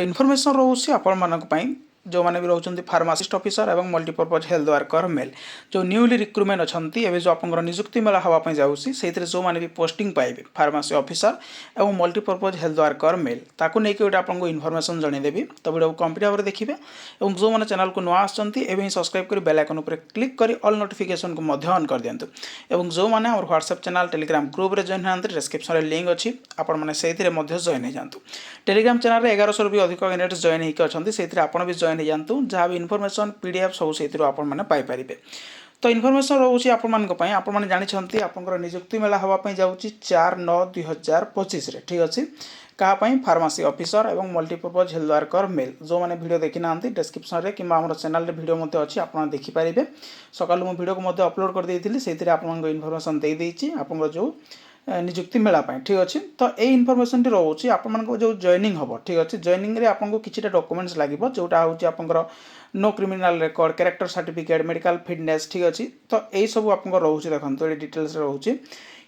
Information रोचे आपण जो मैंने भी रोचे फार्मासीस्ट ऑफिसर और मल्टीपर्पज हेल्थ वर्कर मेल जो न्यूली रिक्रुटमेंट अच्छा एवं जो आप निजुक्ति मेला हाँपाई जाऊँगी से जो मैंने भी पोस्टिंग पाइबे फार्मासी ऑफिसर और मल्टीपर्पज हेल्थ वर्कर मेल ताकू नहीं गोटे आपको इनफॉरमेशन जनईदेवी तो वीडियो कंप्लीट भाव में देखिए और जो मैंने चैनल को नुआ आसमें सब्सक्राइब कर बेल आइकन पर क्लिक कर ऑल नोटिफिकेशन को ऑन कर दिंतु और जो मैंने व्हाट्सएप चैनल टेलीग्राम ग्रुप रे जॉइन हाँ डिस्क्रिप्शन में लिंक अच्छी आपने से जॉइन हो जातु टेलीग्राम चैनल 1100 भी अधिक कैंडिडेट जॉइन होकर अच्छा से आपड़ भी जॉइन हो जातु जहाँ भी इनफॉरमेशन पीडीएफ सब से आपने तो इनफॉरमेशन रोचे आपने जानते आपंकर निजुक्ति मेला हाँपाई जाऊँगी 4/9/2025 ठीक अच्छे कहाँपाई फार्मासी ऑफिसर और मल्टीपर्पज हेल्थ वर्कर मेल जो मैंने वीडियो देखी ना डिस्क्रिप्शन में कि चैनल वीडियो अच्छी आप देखिपारे सकाल मुझे वीडियो को अपलोड कर देती से आपको इनफॉरमेशन दे देती आप जो निजुक्ति मेला ठीक अच्छे तो ये इनफॉरमेशन टी रोचे आपको जो जॉइनिंग हम ठीक अच्छे जॉइनिंग रे आपको किसी डॉक्यूमेंट्स लगे जोटा हूँ आपंकर no criminal record character certificate medical fitness ठीक अच्छे तो यही सब आपको रोचे देखो ये डिटेल्स रोचे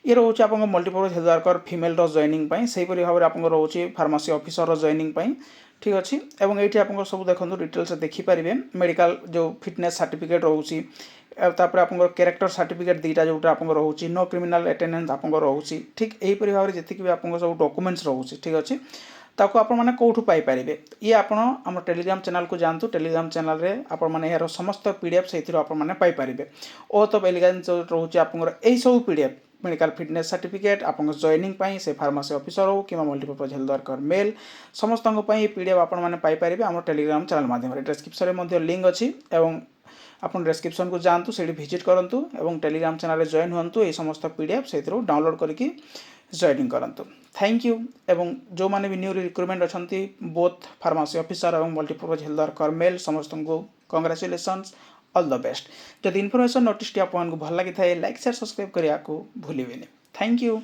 ये रोचे आप multipurpose health worker female joining से भाव में आपको रोचे फार्मासी ऑफिसर जॉइनिंग ठीक अच्छे और ये आपको सब देखो डिटेल्स देखिपारे मेडिकल जो फिटनेस सर्टिफिकेट रोचे तापर आपको कैरेक्टर सर्टिफिकेट दीटा जोटा आपको रोचे नो क्रिमिनल अटेंडेंस आपको रोचे ठीक यहीपरि भाव में जी भी आपको सब डॉक्यूमेंट्स रोचे ठीक अच्छे ताको आप मैंने कौटू पाइपर ये आप टेलीग्राम चैनल को जातु टेलीग्राम चैनल रे आप यार समस्त पीडीएफ से पाइपर और तो टेलीग्राम जो रोचे आपको यही सब पीडीएफ मेडिकल फिटनेस सर्टिफिकेट आप जॉइनिंग से फार्मासी ऑफिसर हो कि मल्टीपर्पज हेल्थ वर्कर मेल समस्त पीडीएफ आपपारे आम टेलीग्राम चैनल माध्यम डिस्क्रिप्शन में लिंक अच्छी आप डिस्क्रिप्शन को जातु से विजिट करूँ और टेलीग्राम चैनल जॉइन हूँ ये समस्त पीडीएफ से डाउनलोड करके जॉइनिंग करूँ थैंक यू एवं जो मैंने भी न्यू रिक्रुटमेंट अच्छा बोथ फार्मासी ऑफिसर और मल्टीपर्पज हेल्थ वर्कर मेल समस्त को कंग्रेचुलेशंस ऑल द बेस्ट जब इनफॉरमेशन नोटिस आपको भल लगी था लाइक शेयर सब्सक्राइब करने को भूलें थैंक यू।